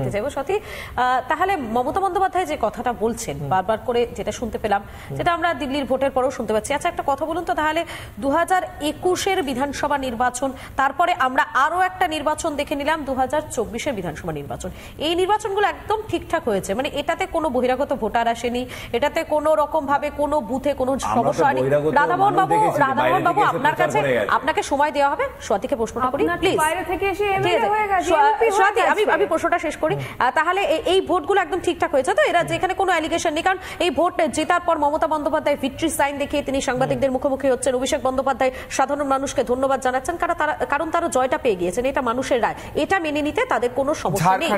যেতে চাইবো। সত্যি তাহলে মমতা বন্দ্যোপাধ্যায় যে কথাটা বলছেন বারবার করে, যেটা শুনতে পেলাম, যেটা আমরা দিল্লির ভোটের পরেও শুনতে পাচ্ছি। আচ্ছা, একটা কথা বলুন তো, তাহলে 2021-এর বিধানসভা নির্বাচন, তারপরে আমরা আরো একটা নির্বাচন দেখে নিলাম 2024-এর বিধানসভা নির্বাচন, এই নির্বাচনগুলো একদম ঠিকঠাক হয়েছে? মানে এটাতে কোনো বহিরাগত ভোটার আসেনি, এটাতে কোনো রকম ভাবে কোনো বুথে কোনো সমস্যা হয়নি? রাধামোহন বাবু, আপনার কাছে আপনাকে সময় দেওয়া হবে। স্বাতীকে প্রশ্নটা করি প্লিজ। বাইরে থেকে এসে এমএলএ হয়ে গেছে। স্বাতী, আমি প্রশ্নটা শেষ করি। তাহলে এই ভোটগুলো একদম ঠিকঠাক হয়েছে তো? এরা যেখানে কোনো অ্যালিগেশন নেই, কারণ এই ভোট জেতার পর মমতা বন্দ্যোপাধ্যায় ভিক্টরি সাইন দেখিয়ে তিনি সাংবাদিকদের মুখোমুখি হচ্ছেন। অভিষেক বন্দ্যোপাধ্যায় সাধারণ মানুষকে ধন্যবাদ জানাচ্ছেন, কারণ তারা জয়টা পেয়ে গিয়েছেন, এটা মানুষের রায়, এটা মেনে নিতে তাদের কোনো সমস্যা নেই।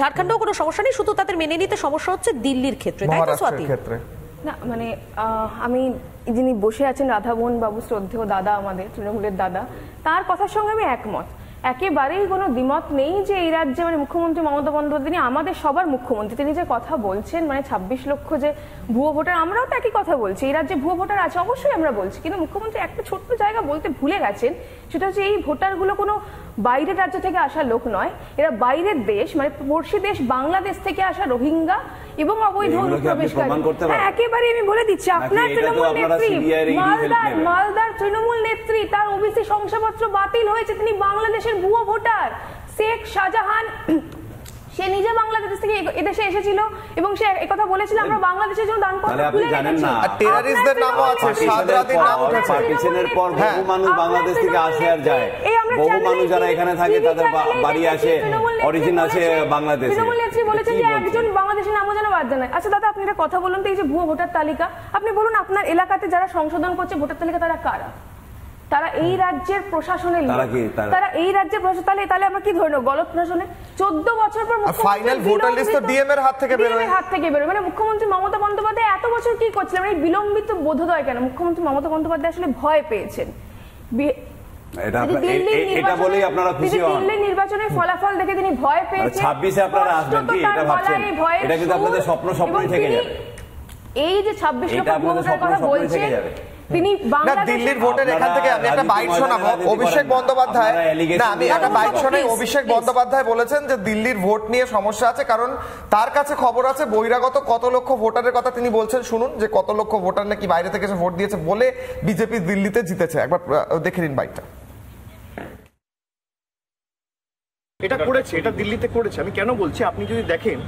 ঝাড়খণ্ডেও কোনো সমস্যা নেই, শুধু তাদের মেনে নিতে সমস্যা হচ্ছে দিল্লির ক্ষেত্রে, তাই তো স্বাতী? না মানে আমি যিনি বসে আছেন রাধামোহন বাবু, শ্রদ্ধেয় দাদা, আমাদের তৃণমূলের দাদা, তার কথার সঙ্গে আমি একমত। একেবারেই কোনো দ্বিমত নেই যে এই রাজ্যে মানে মুখ্যমন্ত্রী মমতা বন্দ্যোপাধ্যায় তিনি আমাদের সবার মুখ্যমন্ত্রী, তিনি যে কথা বলছেন মানে 26 লক্ষ যে ভুয়ো ভোটার, আমরাও তো একই কথা বলছি, এই রাজ্যে ভুয়ো ভোটার আছে অবশ্যই আমরা বলছি, কিন্তু মুখ্যমন্ত্রী একটা ছোট্ট জায়গা বলতে ভুলে গেছেন, সেটা হচ্ছে এই ভোটারগুলো কোনো বাইরের রাজ্য থেকে আসা লোক নয়, এরা বাইরের দেশ মানে পড়শি দেশ বাংলাদেশ থেকে আসা রোহিঙ্গা এবং অবৈধ অনুপ্রবেশকারী। একেবারে আমি বলে দিচ্ছি, আপনার তৃণমূল নেত্রী মালদার তৃণমূল নেত্রী, তার ওবিসি শংসাপত্র বাতিল হয়েছে, তিনি বাংলাদেশের ভুয়ো ভোটার। শেখ শাহজাহান সে নিজে বাংলাদেশ থেকে এদেশে এসেছিল এবং সে একথা বলেছিল আমরা বাংলাদেশের জন্য দান করব। আপনি জানেন না টেররিস্টদের নামও আছে, সাদরাতির নাম আছে। পার্টিশনের পর বহু মানুষ বাংলাদেশ থেকে আসে আর যায়, বহু মানুষ যারা এখানে থাকে তাদের বাড়ি আসে, অরিজিন আছে বাংলাদেশে। তৃণমূল নেত্রী বলেছে যে একজন বাংলাদেশের নামও যেন বাদ দেয়। আচ্ছা দাদা, আপনি একটা কথা বলুন তো, এই যে ভুয়ো ভোটার তালিকা, আপনি বলুন আপনার এলাকাতে যারা সংশোধন করছে ভোটার তালিকা তারা কারা? তারা এই রাজ্যের প্রশাসনের লোক, তারা এই রাজ্যের প্রশাসন। তাহলে আমরা কি ধরে নেব গলত প্রশাসনে? 14 বছর পর ফাইনাল ভোটার লিস্ট তো ডিএম এর হাত থেকে বেরোয়। মানে মুখ্যমন্ত্রী মমতা বন্দ্যোপাধ্যায় এত বছর কি করছিলেন? এই বিলম্বিত বোধোদয় কেন? মুখ্যমন্ত্রী মমতা বন্দ্যোপাধ্যায় আসলে ভয় পেয়েছেন। এটা বলেই আপনারা খুশি হন? দিল্লির নির্বাচনের ফলাফল দেখে তিনি ভয় পেয়েছেন। 26-এ আপনারা আসবেন কি এটা ভাবছেন? এটা কিন্তু আপনাদের স্বপ্নই থেকে যাবে। এই যে 26 লক্ষ ভোটার কথা বলছেন তিনি দিল্লির ভোটের, এখান থেকে আমি একটা বাইট শোনাবো। অভিষেক বন্দ্যোপাধ্যায়, না আমি একটা বাইট শোনাই। অভিষেক বন্দ্যোপাধ্যায় বলেছেন যে দিল্লির ভোট নিয়ে সমস্যা আছে, কারণ তার কাছে খবর আছে বহিরাগত কত লক্ষ ভোটারের কথা তিনি বলছেন। শুনুন যে কত লক্ষ ভোটার নাকি বাইরে থেকে এসে ভোট দিয়েছে বলে বিজেপি দিল্লিতে জিতেছে। একবার দেখে নিন বাইটটা। এটা করেছে, এটা দিল্লিতে করেছে। আমি কেন বলছি, আপনি যদি দেখেন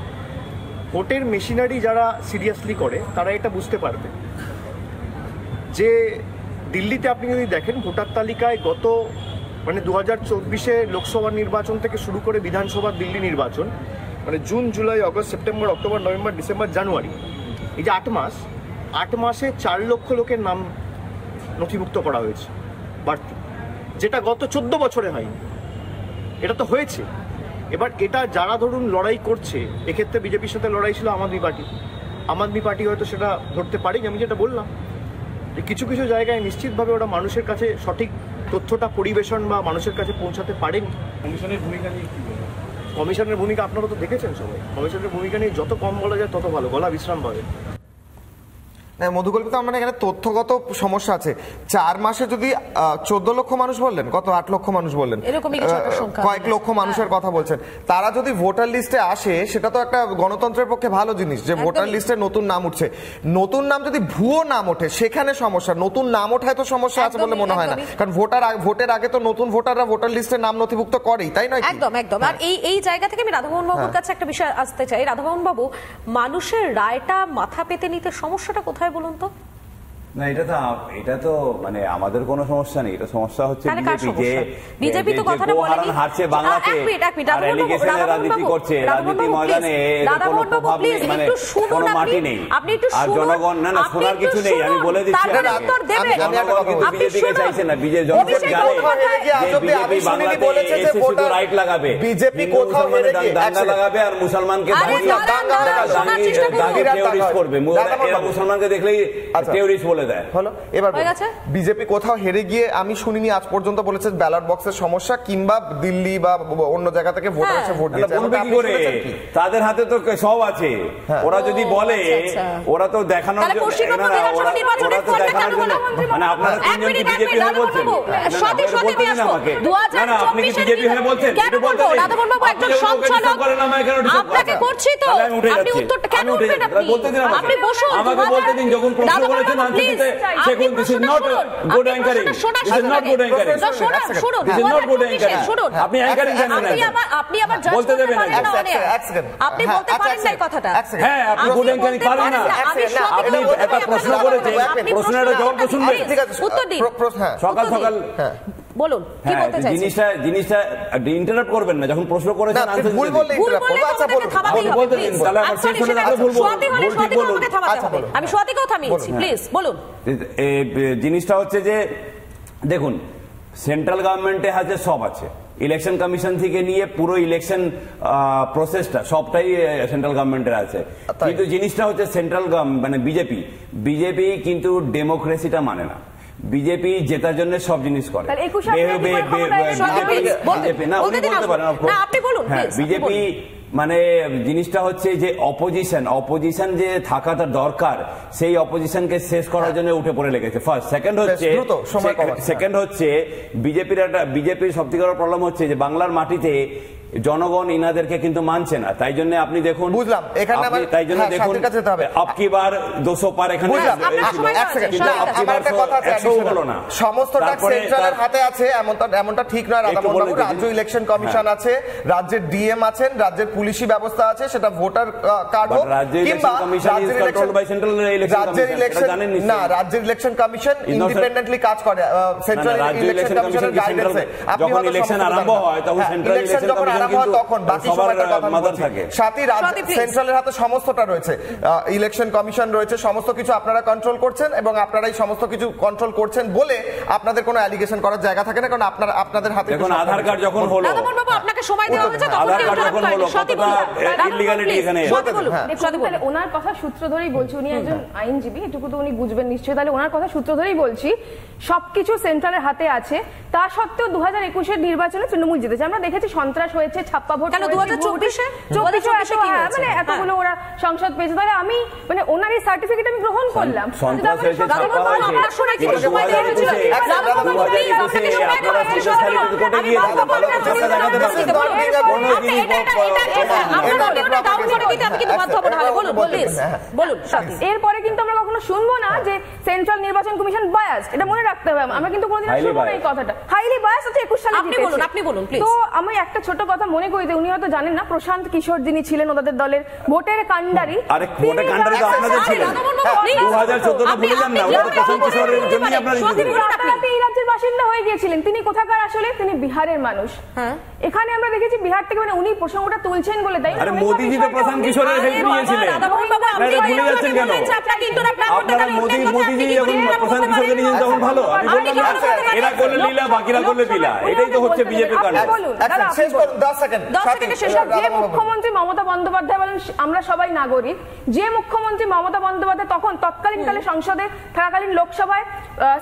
ভোটের মেশিনারি যারা সিরিয়াসলি করে তারা এটা বুঝতে পারবে যে দিল্লিতে আপনি যদি দেখেন ভোটার তালিকায় গত মানে 2024-এ লোকসভা নির্বাচন থেকে শুরু করে বিধানসভা দিল্লি নির্বাচন, মানে June, July, August, September, October, November, December, January, এই যে 8 মাসে 4 লক্ষ লোকের নাম নথিভুক্ত করা হয়েছে বাড়তি, যেটা গত 14 বছরে হয়নি। এটা তো হয়েছে। এবার এটা যারা ধরুন লড়াই করছে, এক্ষেত্রে বিজেপির সাথে লড়াই ছিল আম আদমি পার্টি হয়তো সেটা ধরতে পারেনি। আমি যেটা বললাম যে কিছু কিছু জায়গায় নিশ্চিতভাবে ওরা মানুষের কাছে সঠিক তথ্যটা পরিবেশন বা মানুষের কাছে পৌঁছাতে পারেনি। কমিশনের ভূমিকা নিয়ে কি বলবেন? কমিশনের ভূমিকা আপনারা তো দেখেছেন সবাই। কমিশনের ভূমিকা নিয়ে যত কম বলা যায় তত ভালো, গলা বিশ্রাম পাবে। মধুকল্পিত মানে এখানে তথ্যগত সমস্যা আছে। 4 মাসে যদি 14 লক্ষ মানুষ বললেন, কত 8 লক্ষ মানুষ বললেন, কয়েক লক্ষ মানুষের কথা বলছেন, তারা যদি ভোটার লিস্টে আসে সেটা তো একটা গণতন্ত্রের পক্ষে ভালো জিনিস যে ভোটার লিস্টে নতুন নাম উঠছে। নতুন নাম যদি ভুয়ো নাম ওঠে সেখানে সমস্যা, নতুন নাম ওঠায় তো সমস্যা আছে বলে মনে হয় না, কারণ ভোটের আগে তো নতুন ভোটাররা ভোটার লিস্টে নাম নথিভুক্ত করেই, তাই নয়? একদম একদম। আর এই জায়গা থেকে আমি রাধামোহন বাবুর কাছে একটা বিষয় আসতে চাই। রাধামোহন বাবু, মানুষের রায়টা মাথা পেতে নিতে সমস্যাটা কোথায় বলুন তো? না এটা তো মানে আমাদের কোনো সমস্যা নেই, এটা সমস্যা হচ্ছে বিজেপি তো কথাটা বলেনি, হারছে বাংলাতে আর এলিগেশনের রাজনীতি করছে, রাজনীতি ময়দানে কোনো প্রভাব নেই, মানে কোনো মাটি নেই। আর জনগণ না শোনার কিছু নেই, আমি বলে দিচ্ছি জনগণ কিন্তু বিজেপিকে চাইছে না। জনগণ জানে বিজেপি বাংলাতে এসে শুধু রাইট লাগাবে, বিজেপি দাঙ্গা লাগাবে আর মুসলমানকে টেররিস্ট করবে। এরা মুসলমানকে দেখলেই টেররিস্ট বলে বলে দেয়। হলো এবার বিজেপি কোথাও হেরে গিয়ে আমি শুনিনি আজ পর্যন্ত বলেছে ব্যালট বক্সের সমস্যা কিংবা দিল্লি বা অন্য জায়গা থেকে ভোটার এসে ভোট দিয়েছে। বলবে কি করে? তাদের হাতে তো সব আছে, ওরা যদি বলে ওরা তো দেখানোর জন্য, ওরা তো দেখানোর জন্য, মানে আপনারা তিনজন কি বিজেপি হয়ে বলছেন? না না, আপনি কি বিজেপি হয়ে বলছেন? আপনাকে করছি তো, আপনি উত্তরটা কেন উঠবেন? আপনি বসুন, আমাকে বলতে দিন। যখন প্রশ্ন করেছেন আনসারতে দেখুন, this is not good anchoring, this is not good anchoring, this is not good anchoring. আপনি অ্যাঙ্কারিং জানেন না, আপনি আবার বলতে দেবেন না, আপনি বলতে পারেন না এই কথাটা। হ্যাঁ, আপনি গুড অ্যাঙ্কারিং পারেন না। আপনি একটা প্রশ্ন করেছেন, প্রশ্নের জবাব তো শুনবেন, উত্তর দিন সকাল সকাল। বলুন কি বলতে চাইছেন? জিনিসটা ইন্টারাপ্ট করবেন না। যখন প্রশ্ন করেছেন আনসার ভুল বললে আচ্ছা বলতে দিন, তাহলে আমার শেষ হলে তাহলে ভুল বলবো, ভুল ঠিক বলুন। আমি সোয়াতিকেও থামিয়েছি, প্লিজ বলুন। জিনিসটা হচ্ছে যে দেখুন, সেন্ট্রাল গভর্নমেন্টে হাতে সব আছে, ইলেকশন কমিশন থেকে নিয়ে পুরো ইলেকশন প্রসেসটা সবটাই সেন্ট্রাল গভর্নমেন্টের আছে। কিন্তু জিনিসটা হচ্ছে সেন্ট্রাল মানে বিজেপি কিন্তু ডেমোক্রেসিটা মানে না। বিজেপি জেতার জন্য সব জিনিস করে। বিজেপি মানে জিনিসটা হচ্ছে যে অপোজিশন যে থাকাটা দরকার, সেই অপোজিশনকে শেষ করার জন্য উঠে পড়ে লেগেছে। ফার্স্ট। সেকেন্ড হচ্ছে বিজেপির সবথেকে বড় প্রবলেম হচ্ছে যে বাংলার মাটিতে জনগণ ইনাদেরকে কিন্তু মানছে না। তাই জন্য আপনি দেখুন, বুঝলাম এখানে, তাই জন্য দেখুন আপকি বার 200 পার এখানে, সমস্তটা সেন্ট্রালের হাতে আছে এমনটা ঠিক নয় রাধামোহনবাবু। রাজ্য ইলেকশন কমিশন আছে, রাজ্যের ডিএম আছেন, রাজ্যের পুলিশি ব্যবস্থা আছে, সেটা ভোটার কার্ড হোক কিংবা রাজ্যের ইলেকশন কমিশন ইন্ডিপেন্ডেন্টলি কাজ করে। সেন্ট্রাল ইলেকশন কমিশনের গাইডেন্সে যখন ইলেকশন আরম্ভ হয় তখন সেন্ট্রাল ইলেকশন কমিশন সেন্ট্রালের হাতে সমস্তটা রয়েছে, ইলেকশন কমিশন রয়েছে, সমস্ত কিছু আপনারা কন্ট্রোল করছেন এবং আপনারাই সমস্ত কিছু কন্ট্রোল করছেন বলে আপনাদের কোনো অ্যালিগেশন করার জায়গা থাকে না, কারণ আপনাদের হাতে আধার কার্ড যখন হলো, আপনাকে সময় দেওয়া হয়েছে, ওনার কথা সূত্র ধরেই বলছি, উনি একজন আইনজীবী, এটুকু তো উনি বুঝবেন নিশ্চয়ই। তাহলে ওনার কথা সূত্র ধরেই বলছি, সবকিছু সেন্ট্রালের হাতে আছে, তা সত্ত্বেও 2021-এর নির্বাচনে তৃণমূল জিতেছে। আমরা দেখেছি সন্ত্রাস হয়েছে, ছাপ্পা ভোট, 2024 মানে এতগুলো ওরা সংসদ পেয়েছে। তাহলে আমি মানে ওনার এই সার্টিফিকেট আমি গ্রহণ করলাম। এরপরে কিন্তু আমরা কখনো শুনবো না যে সেন্ট্রাল নির্বাচন কমিশন বায়াস, এটা মনে রাখতে হবে। আমরা কিন্তু কোনোদিন শুনবো না এই কথাটা। হাইলি বায়াস হচ্ছে 21 সালে। আপনি বলুন প্লিজ। তো আমি একটা ছোট কথা মনে করি যে উনি হয়তো জানেন না, প্রশান্ত কিশোর যিনি ছিলেন ওদের দলের ভোটের কাণ্ডারি, আরে ভোটের কাণ্ডারি তো আপনাদের ছিলেন 2014 ভুলে যান না, ওটা প্রশান্ত কিশোরের জন্যই আপনারা এই রাজ্যের বাসিন্দা হয়ে গিয়েছিলেন। তিনি কোথাকার আসলে? তিনি বিহারের মানুষ। এখানে আমরা দেখেছি বিহার থেকে, মানে উনি প্রসঙ্গটা তুলছেন বলে তাই। আরে মোদিজি তো প্রশান্ত কিশোরের হেল্প নিয়েছিলেন, আপনারা ভুলে যাচ্ছেন কেন? আপনারা মোদিজি যখন প্রশান্ত কিশোরকে নিয়েছেন তখন ভালো, আমি বললাম এরা করলে লীলা, বাকিরা করলে বিলা, এটাই তো হচ্ছে বিজেপি কাণ্ড। যে মুখ্যমন্ত্রী মমতা বন্দ্যোপাধ্যায় বলেন আমরা সবাই নাগরিক, যে মুখ্যমন্ত্রী মমতা বন্দ্যোপাধ্যায় তৎকালীনকালে সংসদে থাকাকালীন লোকসভায়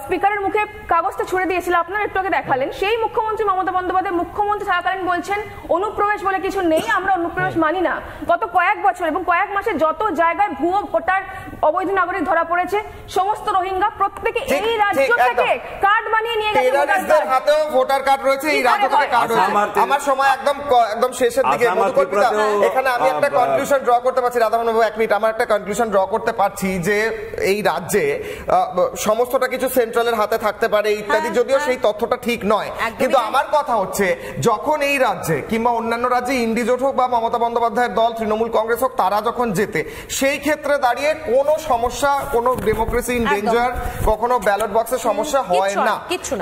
স্পিকারের মুখে কাগজটা ছুড়ে দিয়েছিল, আপনারা একটু আগে দেখালেন, সেই মুখ্যমন্ত্রী মমতা বন্দ্যোপাধ্যায় মুখ্যমন্ত্রী থাকাকালীন বলছেন অনুপ্রবেশ বলে কিছু নেই, আমরা অনুপ্রবেশ মানি না। গত কয়েক বছর এবং কয়েক মাসে যত জায়গায় ভুয়ো ভোটার, অবৈধ নাগরিক ধরা পড়েছে, সমস্ত রোহিঙ্গা প্রত্যেকে এই রাজ্য থেকে কার্ড বানিয়ে নিয়ে গেছে, হাতেও ভোটার কার্ড রয়েছে, এই রাজ্য থেকে কার্ড রয়েছে। আমার সময় একদম শেষের দিকে, এখানে আমি একটা কনক্লুশন ড্র করতে পারছি। রাধামোহনবাবু 1 মিনিট, আমার একটা কনক্লুশন ড্র করতে পারছি যে এই রাজ্যে সমস্তটা কিছু সেন্ট্রালের হাতে থাকতে পারে ইত্যাদি, যদিও সেই তথ্যটা ঠিক নয়। কিন্তু আমার কথা হচ্ছে, যখন এই রাজ্যে কিংবা অন্যান্য রাজ্যে ইন্ডিজোট হোক বা মমতা বন্দ্যোপাধ্যায়ের দল তৃণমূল কংগ্রেস হোক, তারা যখন জেতে, সেই ক্ষেত্রে দাঁড়িয়ে কোনো সমস্যা, কোনো ডেমোক্রেসি ইন ডেঞ্জার, কখনো ব্যালট বক্সের সমস্যা হয় না।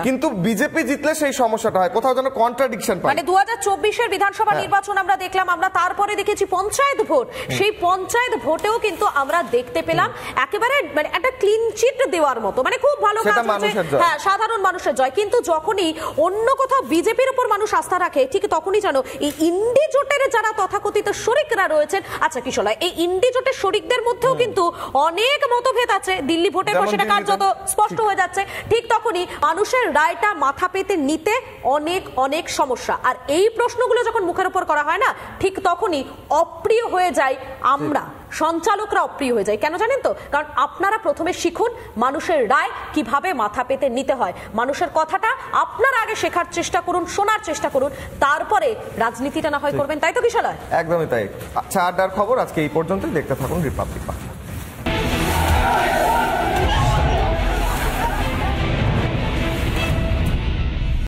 কিন্তু বিজেপি জিতলে সেই সমস্যাটা হয়, কোথাও যেন কন্ট্রাডিকশন পায়। মানে 2024-এর বিধানসভা নির্বাচন আমরা দেখলাম, আমরা তারপরে দেখেছি পঞ্চায়েত ভোট, সেই পঞ্চায়েত ভোটেও কিন্তু আমরা দেখতে পেলাম একেবারে মানে একটা ক্লিন চিট দেওয়ার মতো, মানে খুব ভালো কাজ হচ্ছে, হ্যাঁ সাধারণ মানুষের জয়। কিন্তু যখনই অন্য কোথাও বিজেপির উপর মানুষ আস্থা রাখে, ঠিক তখনই জানো এই ইন্ডি জোটের যারা তথাকথিত শরিকরা রয়েছেন, আচ্ছা কিশোর, এই ইন্ডি জোটের শরিকদের মধ্যেও কিন্তু অনেক মত মতভেদ আছে, দিল্লি ভোটের পর সেটা কার্যত স্পষ্ট হয়ে যাচ্ছে, ঠিক তখনই মানুষের রায়টা মাথা পেতে নিতে অনেক অনেক সমস্যা। আর এই প্রশ্নগুলো যখন মুখের উপর করা হয় না, ঠিক তখনই অপ্রিয় হয়ে যায় আমরা, সঞ্চালকরা অপ্রিয় হয়ে যায়। কেন জানেন তো? কারণ আপনারা প্রথমে শিখুন মানুষের রায় কিভাবে মাথা পেতে নিতে হয়, মানুষের কথাটা আপনারা আগে শেখার চেষ্টা করুন, শোনার চেষ্টা করুন, তারপরে রাজনীতিটা না হয় করবেন, তাই তো কিশলয়? একদমই তাই। আচ্ছা, আড্ডার খবর আজকে এই পর্যন্তই। দেখতে থাকুন রিপাবলিক বাংলা।